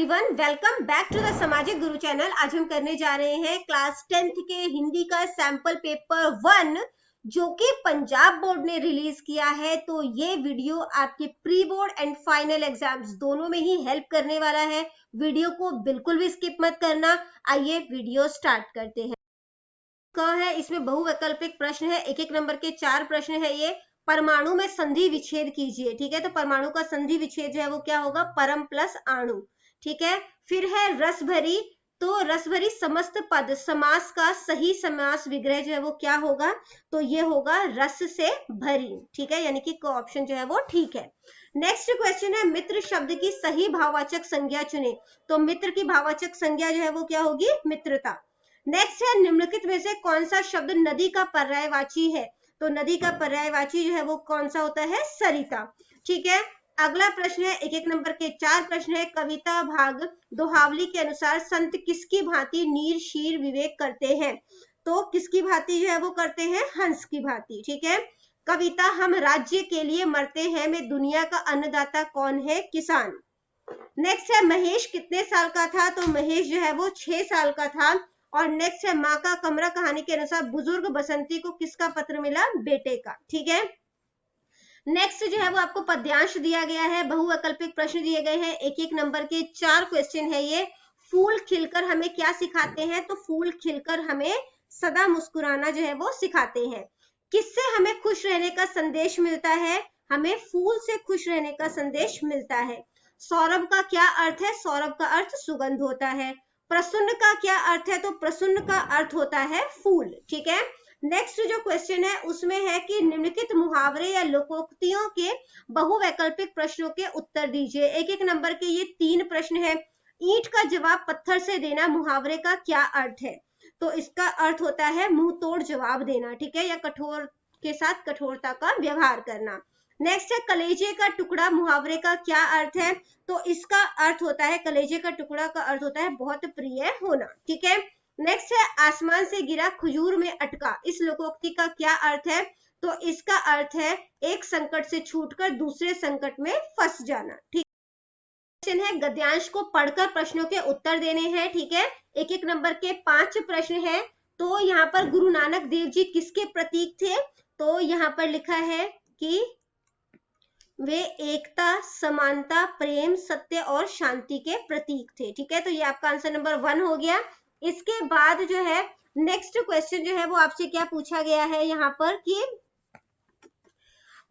Everyone, welcome back to the Samajik Guru channel. आज हम करने जा रहे हैं क्लास 10th के हिंदी का सैंपल पेपर 1 जो कि पंजाब बोर्ड ने रिलीज किया है। तो ये वीडियो आपके pre board and final exams दोनों में ही हेल्प करने वाला है। वीडियो को बिल्कुल भी स्किप मत करना। आइए वीडियो स्टार्ट करते हैं। क्या है इसमें बहुवैकल्पिक प्रश्न है, एक एक नंबर के 4 प्रश्न है। ये परमाणु में संधि विच्छेद कीजिए। ठीक है, तो परमाणु का संधि विच्छेद जो है वो क्या होगा, परम प्लस आणु। ठीक है, फिर है रस भरी। तो रस भरी समस्त पद समास का सही समास विग्रह जो है वो क्या होगा, तो ये होगा रस से भरी। ठीक है, यानी कि ऑप्शन जो है वो ठीक है। नेक्स्ट क्वेश्चन है मित्र शब्द की सही भाववाचक संज्ञा चुने। तो मित्र की भाववाचक संज्ञा जो है वो क्या होगी, मित्रता। नेक्स्ट है निम्नलिखित में से कौन सा शब्द नदी का पर्यायवाची है। तो नदी का पर्यायवाची जो है वो कौन सा होता है, सरिता। ठीक है, अगला प्रश्न है, एक एक नंबर के 4 प्रश्न है। कविता भाग दोहावली के अनुसार संत किसकी भांति नीर शीर विवेक करते हैं। तो किसकी भांति जो है वो करते हैं, हंस की भांति। ठीक है, कविता हम राज्य के लिए मरते हैं में दुनिया का अन्नदाता कौन है, किसान। नेक्स्ट है महेश कितने साल का था। तो महेश जो है वो 6 साल का था। और नेक्स्ट है माँ का कमरा कहानी के अनुसार बुजुर्ग बसंती को किसका पत्र मिला, बेटे का। ठीक है, नेक्स्ट जो है वो आपको पद्यांश दिया गया है, बहुवैकल्पिक प्रश्न दिए गए हैं, एक एक नंबर के 4 क्वेश्चन है ये। फूल खिलकर हमें क्या सिखाते हैं। तो फूल खिलकर हमें सदा मुस्कुराना जो है वो सिखाते हैं। किससे हमें खुश रहने का संदेश मिलता है, हमें फूल से खुश रहने का संदेश मिलता है। सौरभ का क्या अर्थ है, सौरभ का अर्थ सुगंध होता है। प्रसन्न का क्या अर्थ है, तो प्रसन्न का अर्थ होता है फूल। ठीक है, नेक्स्ट जो क्वेश्चन है उसमें है कि निम्नलिखित मुहावरे या लोकोक्तियों के बहुवैकल्पिक प्रश्नों के उत्तर दीजिए। एक एक नंबर के ये 3 प्रश्न है। ईंट का जवाब पत्थर से देना मुहावरे का क्या अर्थ है। तो इसका अर्थ होता है मुंह तोड़ जवाब देना। ठीक है, या कठोर के साथ कठोरता का व्यवहार करना। नेक्स्ट है कलेजे का टुकड़ा मुहावरे का क्या अर्थ है। तो इसका अर्थ होता है, कलेजे का टुकड़ा का अर्थ होता है बहुत प्रिय होना। ठीक है, नेक्स्ट है आसमान से गिरा खजूर में अटका, इस लोकोक्ति का क्या अर्थ है। तो इसका अर्थ है एक संकट से छूटकर दूसरे संकट में फंस जाना। ठीक है, गद्यांश को पढ़कर प्रश्नों के उत्तर देने हैं। ठीक है, एक एक नंबर के 5 प्रश्न है। तो यहाँ पर गुरु नानक देव जी किसके प्रतीक थे। तो यहाँ पर लिखा है कि वे एकता, समानता, प्रेम, सत्य और शांति के प्रतीक थे। ठीक है, तो ये आपका आंसर नंबर 1 हो गया। इसके बाद जो है नेक्स्ट क्वेश्चन जो है वो आपसे क्या पूछा गया है यहाँ पर कि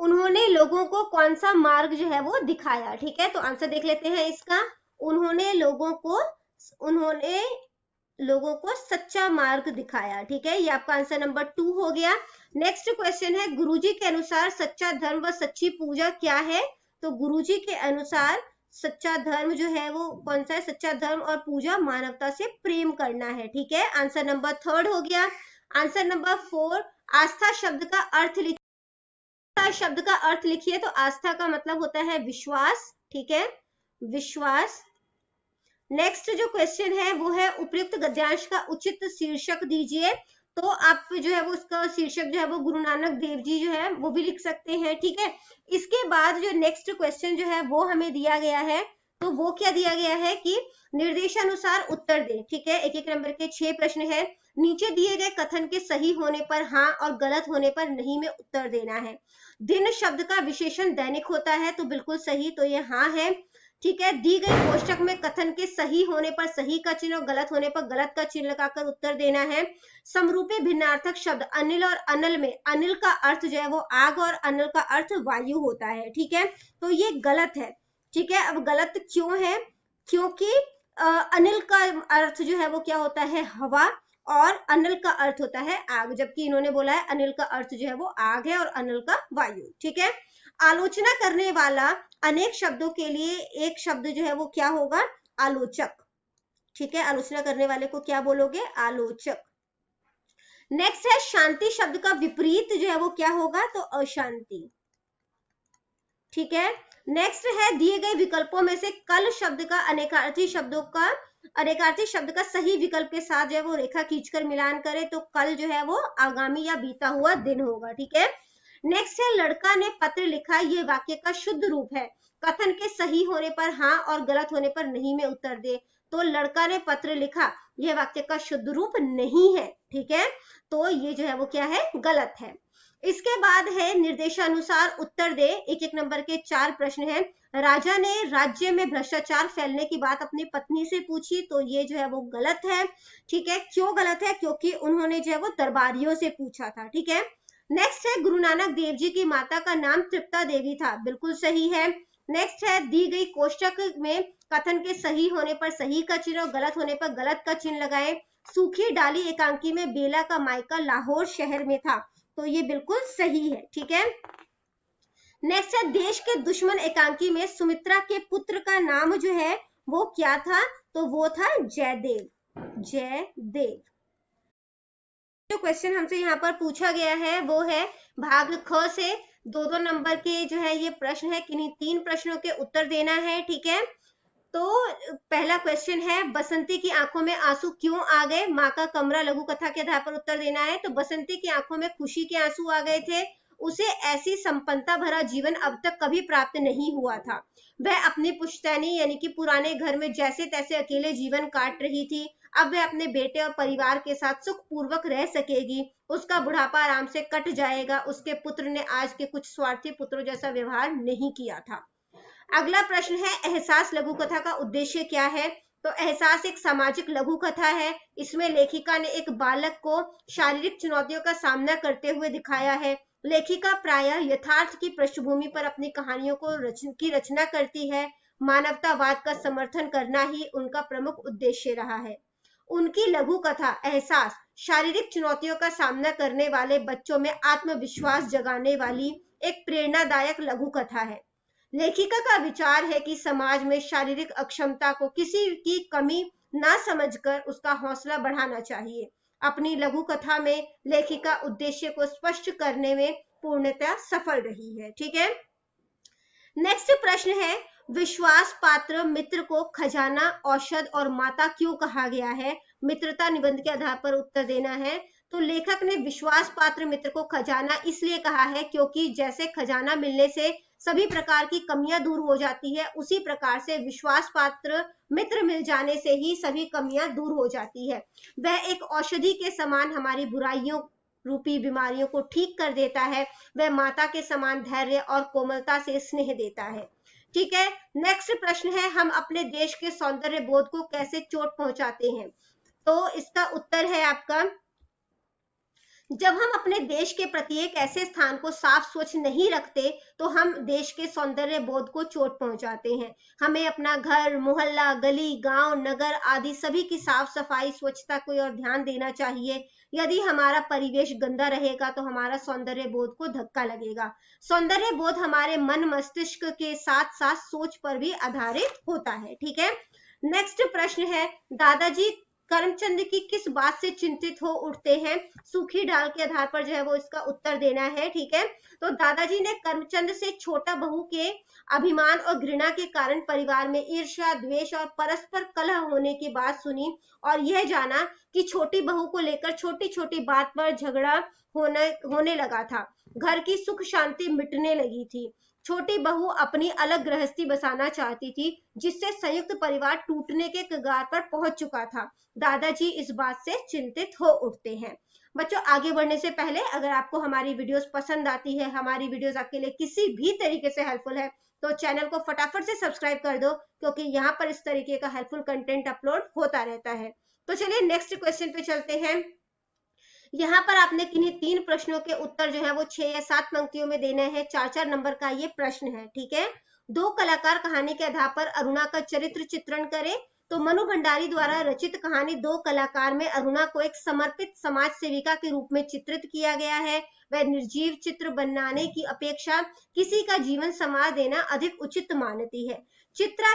उन्होंने लोगों को कौन सा मार्ग जो है वो दिखाया। ठीक है, तो आंसर देख लेते हैं इसका। उन्होंने लोगों को सच्चा मार्ग दिखाया। ठीक है, ये आपका आंसर नंबर 2 हो गया। नेक्स्ट क्वेश्चन है गुरुजी के अनुसार सच्चा धर्म व सच्ची पूजा क्या है। तो गुरुजी के अनुसार सच्चा धर्म जो है वो कौन सा है, सच्चा धर्म और पूजा मानवता से प्रेम करना है। ठीक है, आंसर नंबर 3 हो गया। आंसर नंबर 4 आस्था शब्द का अर्थ लिखिए। तो आस्था का मतलब होता है विश्वास। ठीक है, विश्वास। नेक्स्ट जो क्वेश्चन है वो है उपयुक्त गद्यांश का उचित शीर्षक दीजिए। तो आप जो है वो उसका शीर्षक जो है वो गुरु नानक देव जी जो है वो भी लिख सकते हैं। ठीक है, इसके बाद जो नेक्स्ट क्वेश्चन जो है वो हमें दिया गया है। तो वो क्या दिया गया है कि निर्देशानुसार उत्तर दें। ठीक है, एक एक नंबर के 6 प्रश्न है। नीचे दिए गए कथन के सही होने पर हाँ और गलत होने पर नहीं में उत्तर देना है। दिन शब्द का विशेषण दैनिक होता है, तो बिल्कुल सही, तो ये हाँ है। ठीक है, दी गई कोष्टक में कथन के सही होने पर सही का चिन्ह और गलत होने पर गलत का चिन्ह लगाकर उत्तर देना है। समरूपी भिन्नार्थक शब्द अनिल और अनल में अनिल का अर्थ जो है वो आग और अनल का अर्थ वायु होता है। ठीक है, तो ये गलत है। ठीक है, अब गलत क्यों है, क्योंकि अनिल का अर्थ जो है वो क्या होता है, हवा, और अनिल का अर्थ होता है आग, जबकि इन्होंने बोला है अनिल का अर्थ जो है वो आग है और अनिल का वायु। ठीक है, आलोचना करने वाला अनेक शब्दों के लिए एक शब्द जो है वो क्या होगा, आलोचक। ठीक है, आलोचना करने वाले को क्या बोलोगे, आलोचक। नेक्स्ट है शांति शब्द का विपरीत जो है वो क्या होगा, तो अशांति। ठीक है, नेक्स्ट है दिए गए विकल्पों में से कल शब्द का अनेकार्थी शब्द का सही विकल्प के साथ जो है वो रेखा खींचकर मिलान करें। तो कल जो है वो आगामी या बीता हुआ दिन होगा। ठीक है, नेक्स्ट है लड़का ने पत्र लिखा, ये वाक्य का शुद्ध रूप है। कथन के सही होने पर हाँ और गलत होने पर नहीं में उत्तर दे। तो लड़का ने पत्र लिखा, यह वाक्य का शुद्ध रूप नहीं है, ठीक है, तो ये जो है वो क्या है, गलत है। इसके बाद है निर्देशानुसार उत्तर दे। एक एक नंबर के 4 प्रश्न हैं। राजा ने राज्य में भ्रष्टाचार फैलने की बात अपनी पत्नी से पूछी, तो ये जो है वो गलत है, ठीक है। क्यों गलत है? क्योंकि उन्होंने जो है वो दरबारियों से पूछा था, ठीक है। नेक्स्ट है गुरु नानक देव जी की माता का नाम तृप्ता देवी था, बिल्कुल सही है। नेक्स्ट है दी गई कोष्टक में कथन के सही होने पर सही का चिन्ह और गलत होने पर गलत का चिन्ह लगाएं। सूखी डाली एकांकी में बेला का मायका लाहौर शहर में था, तो ये बिल्कुल सही है, ठीक है। नेक्स्ट है देश के दुश्मन एकांकी में सुमित्रा के पुत्र का नाम जो है वो क्या था, तो वो था जयदेव, जयदेव। जो क्वेश्चन हमसे यहाँ पर पूछा गया है वो है भाग ख से 2-2 नंबर के जो है ये प्रश्न है, किन्हीं 3 प्रश्नों के उत्तर देना है, ठीक है। तो पहला क्वेश्चन है बसंती की आंखों में आंसू क्यों आ गए, माँ का कमरा लघु कथा के आधार पर उत्तर देना है। तो बसंती की आंखों में खुशी के आंसू आ गए थे, उसे ऐसी संपन्नता भरा जीवन अब तक कभी प्राप्त नहीं हुआ था। वह अपनी पुश्तैनी यानी कि पुराने घर में जैसे तैसे अकेले जीवन काट रही थी, अब वह अपने बेटे और परिवार के साथ सुख पूर्वक रह सकेगी, उसका बुढ़ापा आराम से कट जाएगा। उसके पुत्र ने आज के कुछ स्वार्थी पुत्रों जैसा व्यवहार नहीं किया था। अगला प्रश्न है एहसास लघु कथा का उद्देश्य क्या है। तो एहसास एक सामाजिक लघु कथा है, इसमें लेखिका ने एक बालक को शारीरिक चुनौतियों का सामना करते हुए दिखाया है। लेखिका प्रायः यथार्थ की पृष्ठभूमि पर अपनी कहानियों की रचना करती है। मानवतावाद का समर्थन करना ही उनका प्रमुख उद्देश्य रहा है। उनकी लघु कथा एहसास शारीरिक चुनौतियों का सामना करने वाले बच्चों में आत्मविश्वास जगाने वाली एक प्रेरणादायक लघु कथा है। लेखिका का विचार है कि समाज में शारीरिक अक्षमता को किसी की कमी ना समझकर उसका हौसला बढ़ाना चाहिए। अपनी लघु कथा में लेखिका उद्देश्य को स्पष्ट करने में पूर्णतः सफल रही है, ठीक है। नेक्स्ट प्रश्न है विश्वास पात्र मित्र को खजाना, औषध और माता क्यों कहा गया है। मित्रता निबंध के आधार पर उत्तर देना है। तो लेखक ने विश्वास पात्र मित्र को खजाना इसलिए कहा है क्योंकि जैसे खजाना मिलने से सभी प्रकार की कमियां दूर हो जाती है, उसी प्रकार से विश्वास पात्र मित्र मिल जाने से ही सभी कमियां दूर हो जाती है। वह एक औषधि के समान हमारी बुराइयों रूपी बीमारियों को ठीक कर देता है। वह माता के समान धैर्य और कोमलता से स्नेह देता है, ठीक है। नेक्स्ट प्रश्न है हम अपने देश के सौंदर्य बोध को कैसे चोट पहुंचाते हैं। तो इसका उत्तर है आपका, जब हम अपने देश के प्रत्येक ऐसे स्थान को साफ स्वच्छ नहीं रखते तो हम देश के सौंदर्य बोध को चोट पहुंचाते हैं। हमें अपना घर, मोहल्ला, गली, गांव, नगर आदि सभी की साफ सफाई, स्वच्छता को और ध्यान देना चाहिए। यदि हमारा परिवेश गंदा रहेगा तो हमारा सौंदर्य बोध को धक्का लगेगा। सौंदर्य बोध हमारे मन मस्तिष्क के साथ साथ सोच पर भी आधारित होता है, ठीक है। नेक्स्ट प्रश्न है दादाजी करमचंद की किस बात से चिंतित हो उठते हैं। सूखी डाल के आधार पर जो है वो इसका उत्तर देना है, ठीक है। तो दादाजी ने करमचंद से छोटा बहू के अभिमान और घृणा के कारण परिवार में ईर्ष्या, द्वेष और परस्पर कलह होने की बात सुनी और यह जाना कि छोटी बहू को लेकर छोटी छोटी बात पर झगड़ा होने लगा था। घर की सुख शांति मिटने लगी थी। छोटी बहू अपनी अलग गृहस्थी बसाना चाहती थी, जिससे संयुक्त परिवार टूटने के कगार पर पहुंच चुका था। दादाजी इस बात से चिंतित हो उठते हैं। बच्चों आगे बढ़ने से पहले अगर आपको हमारी वीडियोस पसंद आती है, हमारी वीडियोस आपके लिए किसी भी तरीके से हेल्पफुल है, तो चैनल को फटाफट से सब्सक्राइब कर दो, क्योंकि यहाँ पर इस तरीके का हेल्पफुल कंटेंट अपलोड होता रहता है। तो चलिए नेक्स्ट क्वेश्चन पे चलते हैं। यहाँ पर आपने किन्हीं 3 प्रश्नों के उत्तर जो है वो 6 या 7 पंक्तियों में देने हैं। 4-4 नंबर का ये प्रश्न है, ठीक है। 2 कलाकार कहानी के आधार पर अरुणा का चरित्र चित्रण करें। तो मनु भंडारी द्वारा रचित कहानी 2 कलाकार में अरुणा को एक समर्पित समाज सेविका के रूप में चित्रित किया गया है। वह निर्जीव चित्र बनाने की अपेक्षा किसी का जीवन संवार देना अधिक उचित मानती है। चित्रा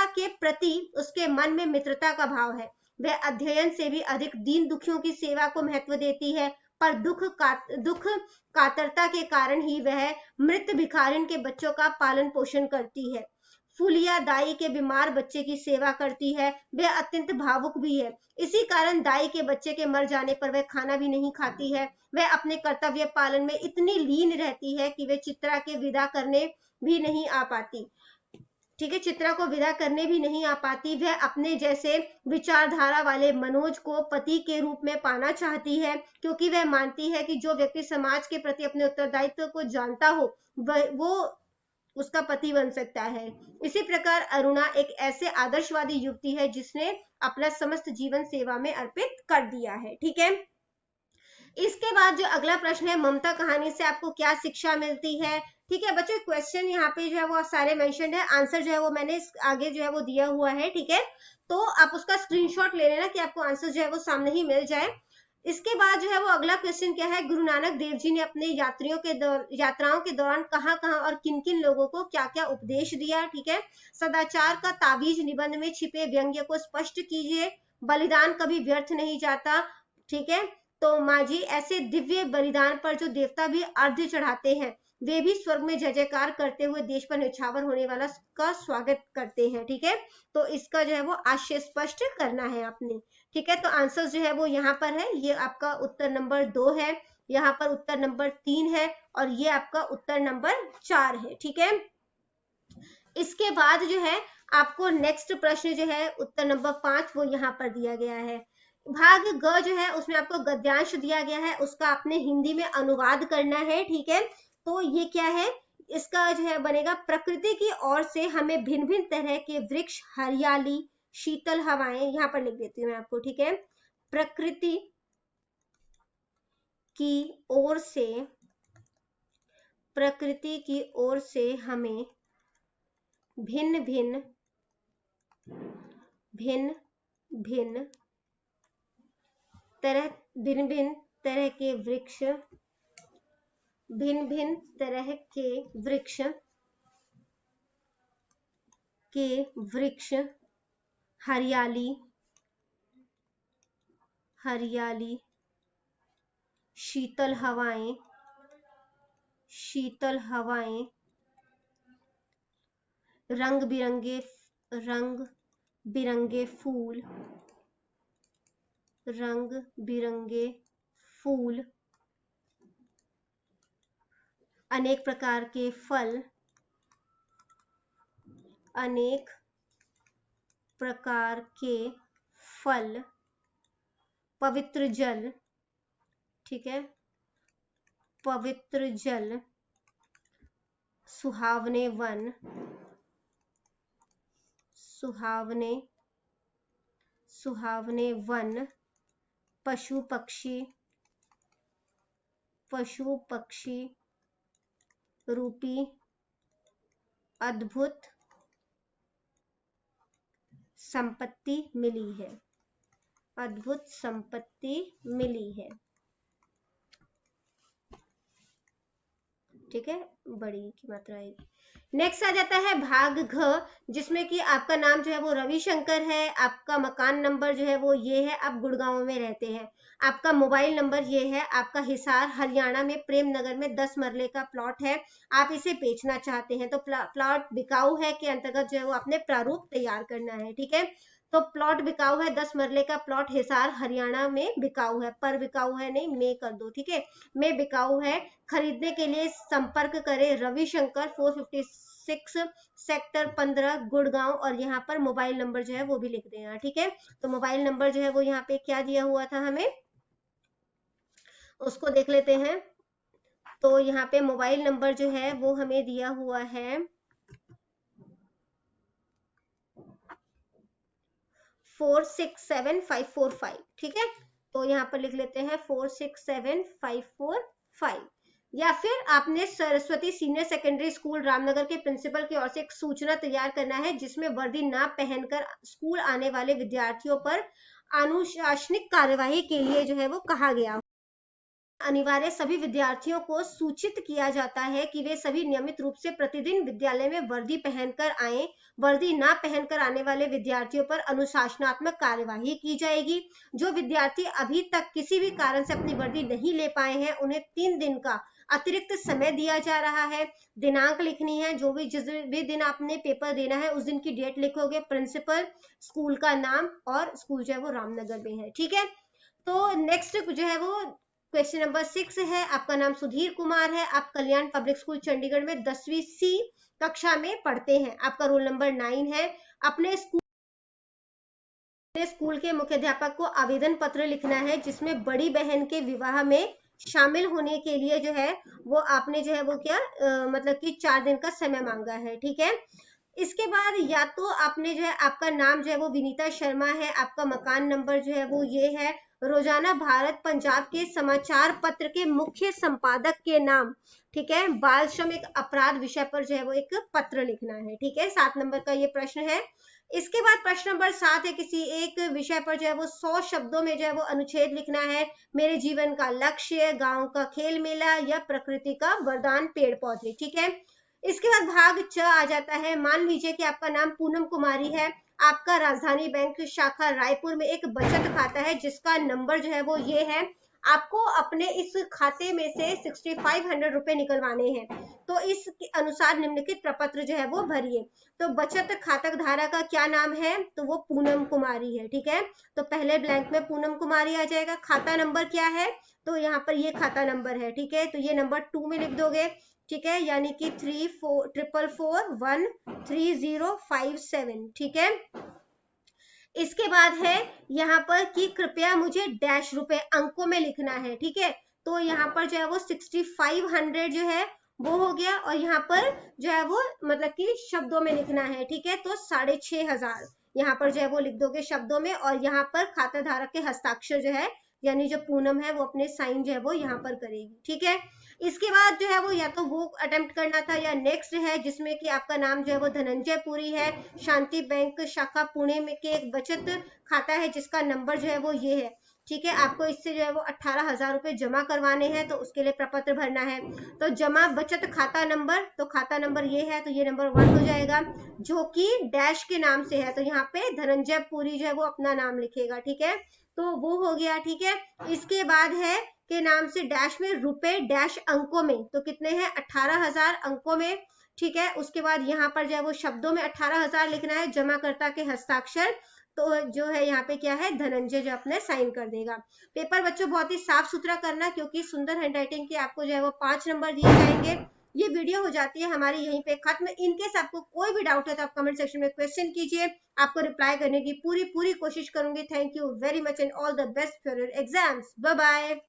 के प्रति उसके मन में मित्रता का भाव है। वह अध्ययन से भी अधिक दीन दुखियों की सेवा को महत्व देती है, पर दुख कातरता के कारण ही वह मृत भिखारिन के बच्चों का पालन पोषण करती है। फूलिया दाई के बीमार बच्चे की सेवा करती है। वह अत्यंत भावुक भी है। इसी कारण दाई के बच्चे के मर जाने पर वह खाना भी नहीं खाती है। वह अपने कर्तव्य पालन में इतनी लीन रहती है कि वह चित्रा के विदा करने भी नहीं आ पाती। ठीक है, चित्रा को विदा करने भी नहीं आ पाती। वह अपने जैसे विचारधारा वाले मनोज को पति के रूप में पाना चाहती है, क्योंकि वह मानती है कि जो व्यक्ति समाज के प्रति अपने उत्तरदायित्व को जानता हो वो उसका पति बन सकता है। इसी प्रकार अरुणा एक ऐसे आदर्शवादी युवती है जिसने अपना समस्त जीवन सेवा में अर्पित कर दिया है। ठीक है, इसके बाद जो अगला प्रश्न है, ममता कहानी से आपको क्या शिक्षा मिलती है। ठीक है बच्चों, क्वेश्चन यहाँ पे जो है वो सारे मेंशन है, आंसर जो है वो मैंने आगे जो है वो दिया हुआ है। ठीक है, तो आप उसका स्क्रीनशॉट ले लेना कि आपको आंसर जो है वो सामने ही मिल जाए। इसके बाद जो है वो अगला क्वेश्चन क्या है, गुरु नानक देव जी ने अपने यात्राओं के दौरान कहाँ कहाँ और किन किन लोगों को क्या क्या उपदेश दिया। ठीक है, सदाचार का ताबीज निबंध में छिपे व्यंग्य को स्पष्ट कीजिए। बलिदान कभी व्यर्थ नहीं जाता। ठीक है, तो माँ जी ऐसे दिव्य बलिदान पर जो देवता भी अर्घ्य चढ़ाते हैं, वे भी स्वर्ग में जय जयकार करते हुए देश पर निछावर होने वाला का स्वागत करते हैं। ठीक है, तो इसका जो है वो आशय स्पष्ट करना है आपने। ठीक है, तो आंसर जो है वो यहाँ पर है, ये आपका उत्तर नंबर 2 है, यहाँ पर उत्तर नंबर 3 है और ये आपका उत्तर नंबर 4 है। ठीक है, इसके बाद जो है आपको नेक्स्ट प्रश्न जो है उत्तर नंबर 5 वो यहाँ पर दिया गया है। भाग ग जो है उसमें आपको गद्यांश दिया गया है, उसका आपने हिंदी में अनुवाद करना है। ठीक है, तो ये क्या है, इसका जो है बनेगा, प्रकृति की ओर से हमें भिन्न भिन्न तरह के वृक्ष, हरियाली, शीतल हवाएं, यहाँ पर लिख देती हूँ मैं आपको। ठीक है, प्रकृति की ओर से हमें भिन्न भिन्न तरह के वृक्ष, हरियाली, शीतल हवाएं, रंग बिरंगे फूल, अनेक प्रकार के फल, पवित्र जल। ठीक है, पवित्र जल, सुहावने वन, पशु पक्षी रूपी अद्भुत संपत्ति मिली है। ठीक है, बड़ी की मात्रा आएगी। नेक्स्ट आ जाता है भाग घ, जिसमें कि आपका नाम जो है वो रविशंकर है, आपका मकान नंबर जो है वो ये है, आप गुड़गांव में रहते हैं, आपका मोबाइल नंबर ये है, आपका हिसार हरियाणा में प्रेम नगर में 10 मरले का प्लॉट है, आप इसे बेचना चाहते हैं। तो प्लॉट बिकाऊ है के अंतर्गत जो है वो आपने प्रारूप तैयार करना है। ठीक है, तो प्लॉट बिकाऊ है, 10 मरले का प्लॉट हिसार हरियाणा में बिकाऊ है, पर बिकाऊ है नहीं, में कर दो। ठीक है, में बिकाऊ है। खरीदने के लिए संपर्क करें रविशंकर 456 सेक्टर 15 गुड़गांव, और यहाँ पर मोबाइल नंबर जो है वो भी लिख देना। ठीक है, तो मोबाइल नंबर जो है वो यहाँ पे क्या दिया हुआ था हमें, उसको देख लेते हैं। तो यहाँ पे मोबाइल नंबर जो है वो हमें दिया हुआ है 467545। ठीक है, तो यहाँ पर लिख लेते हैं 467545, या फिर आपने Saraswati senior secondary school Ramnagar के प्रिंसिपल की ओर से एक सूचना तैयार करना है, जिसमें वर्दी ना पहनकर स्कूल आने वाले विद्यार्थियों पर अनुशासनिक कार्यवाही के लिए जो है वो कहा गया। अनिवार्य सभी विद्यार्थियों को सूचित किया जाता है कि वे सभी नियमित रूप से प्रतिदिन विद्यालय में वर्दी पहनकर आएं। वर्दी ना पहनकर आने वाले विद्यार्थियों पर अनुशासनात्मक कार्यवाही की जाएगी। जो विद्यार्थी अभी तक किसी भी कारण से अपनी वर्दी नहीं ले पाए हैं, उन्हें 3 दिन का अतिरिक्त समय दिया जा रहा है। दिनांक लिखनी है, जो भी जिस भी दिन आपने पेपर देना है उस दिन की डेट लिखोगे, प्रिंसिपल, स्कूल का नाम, और स्कूल जो है वो रामनगर में है। ठीक है, तो नेक्स्ट जो है वो क्वेश्चन नंबर 6 है। आपका नाम सुधीर कुमार है, आप कल्याण पब्लिक स्कूल चंडीगढ़ में 10वीं C कक्षा में पढ़ते हैं, आपका रोल नंबर 9 है। अपने स्कूल के मुख्याध्यापक को आवेदन पत्र लिखना है जिसमें बड़ी बहन के विवाह में शामिल होने के लिए जो है वो आपने जो है वो क्या मतलब कि 4 दिन का समय मांगा है। ठीक है, इसके बाद या तो आपने जो है आपका नाम जो है वो विनीता शर्मा है, आपका मकान नंबर जो है वो ये है, रोजाना भारत पंजाब के समाचार पत्र के मुख्य संपादक के नाम, ठीक है, बाल श्रम एक अपराध विषय पर जो है वो एक पत्र लिखना है। ठीक है, 7 नंबर का ये प्रश्न है। इसके बाद प्रश्न नंबर 7 है, किसी एक विषय पर जो है वो 100 शब्दों में जो है वो अनुच्छेद लिखना है। मेरे जीवन का लक्ष्य, गांव का खेल मेला, या प्रकृति का वरदान पेड़ पौधे। ठीक है, इसके बाद भाग च आ जाता है। मान लीजिए कि आपका नाम पूनम कुमारी है, आपका राजधानी बैंक शाखा रायपुर में एक बचत खाता है जिसका नंबर जो है वो ये है। आपको अपने इस खाते में से 6500 रुपए निकलवाने हैं, तो इस अनुसार निम्नलिखित प्रपत्र जो है वो भरिए। तो बचत खातक धारक का क्या नाम है, तो वो पूनम कुमारी है। ठीक है, तो पहले ब्लैंक में पूनम कुमारी आ जाएगा। खाता नंबर क्या है, तो यहाँ पर ये खाता नंबर है। ठीक है, तो ये नंबर 2 में लिख दोगे। ठीक है, यानी कि 3444133057। ठीक है, इसके बाद है यहाँ पर कि कृपया मुझे डैश रुपए अंकों में लिखना है। ठीक है, तो यहाँ पर जो है वो 6500 जो है वो हो गया, और यहाँ पर जो है वो मतलब कि शब्दों में लिखना है। ठीक है, तो 6500 यहाँ पर जो है वो लिख दोगे शब्दों में, और यहाँ पर खाता धारक के हस्ताक्षर जो है यानी जो पूनम है वो अपने साइन जो है वो यहाँ पर करेगी। ठीक है, इसके बाद जो है वो या तो वो अटेम्प्ट करना था, या नेक्स्ट है जिसमें कि आपका नाम जो है वो धनंजय पुरी है, शांति बैंक शाखा पुणे में के एक बचत खाता है जिसका नंबर जो है वो ये है। ठीक है, आपको इससे जो है वो 18,000 रुपए जमा करवाने हैं, तो उसके लिए प्रपत्र भरना है। तो जमा बचत खाता नंबर, तो खाता नंबर ये है, तो ये नंबर 1 हो जाएगा, जो कि डैश के नाम से है, तो यहाँ पे धनंजय पुरी जो है वो अपना नाम लिखेगा। ठीक है, तो वो हो गया। ठीक है, इसके बाद है के नाम से डैश में रुपए डैश अंकों में, तो कितने हैं 18,000 अंकों में। ठीक है, उसके बाद यहाँ पर जो है वो शब्दों में 18,000 लिखना है, जमाकर्ता के हस्ताक्षर, तो जो है यहाँ पे क्या है धनंजय जो अपने साइन कर देगा। पेपर बच्चों बहुत ही साफ सुथरा करना, क्योंकि सुंदर हैंडराइटिंग के आपको जो है वो 5 नंबर दिए जाएंगे। ये वीडियो हो जाती है हमारी यहीं पे खत्म। इनकेस आपको कोई भी डाउट है तो आप कमेंट सेक्शन में क्वेश्चन कीजिए, आपको रिप्लाई करने की पूरी कोशिश करूंगी। Thank you very much and all the best for your exams. Bye bye.